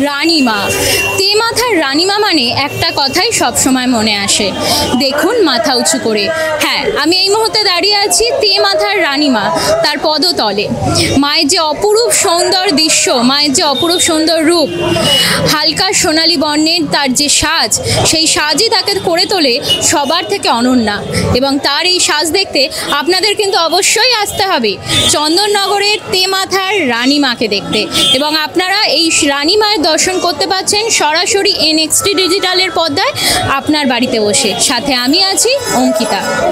রানীমা। তেমাথার রানীমা মানে একটা কথাই সবসময় মনে আসে, দেখুন মাথা উঁচু করে। হ্যাঁ, আমি এই মুহূর্তে দাঁড়িয়ে আছি তেমাথার রানীমা তার পদতলে। মায়ের যে অপরূপ সুন্দর দৃশ্য, মায়ের যে অপরূপ সুন্দর রূপ, হালকা সোনালী বর্ণের তার যে সাজ, সেই সাজই তাকে করে তোলে সবার থেকে অনন্যা। এবং তার এই সাজ দেখতে আপনাদের কিন্তু অবশ্যই আসতে হবে চন্দননগরের তেমাথার রানীমাকে দেখতে। এবং আপনারা এই রানীমায়ের দর্শন করতে পাচ্ছেন সরাসরি NXT ডিজিটালের পর্দায় আপনার বাড়িতে বসে। সাথে আমি আছি অঙ্কিতা।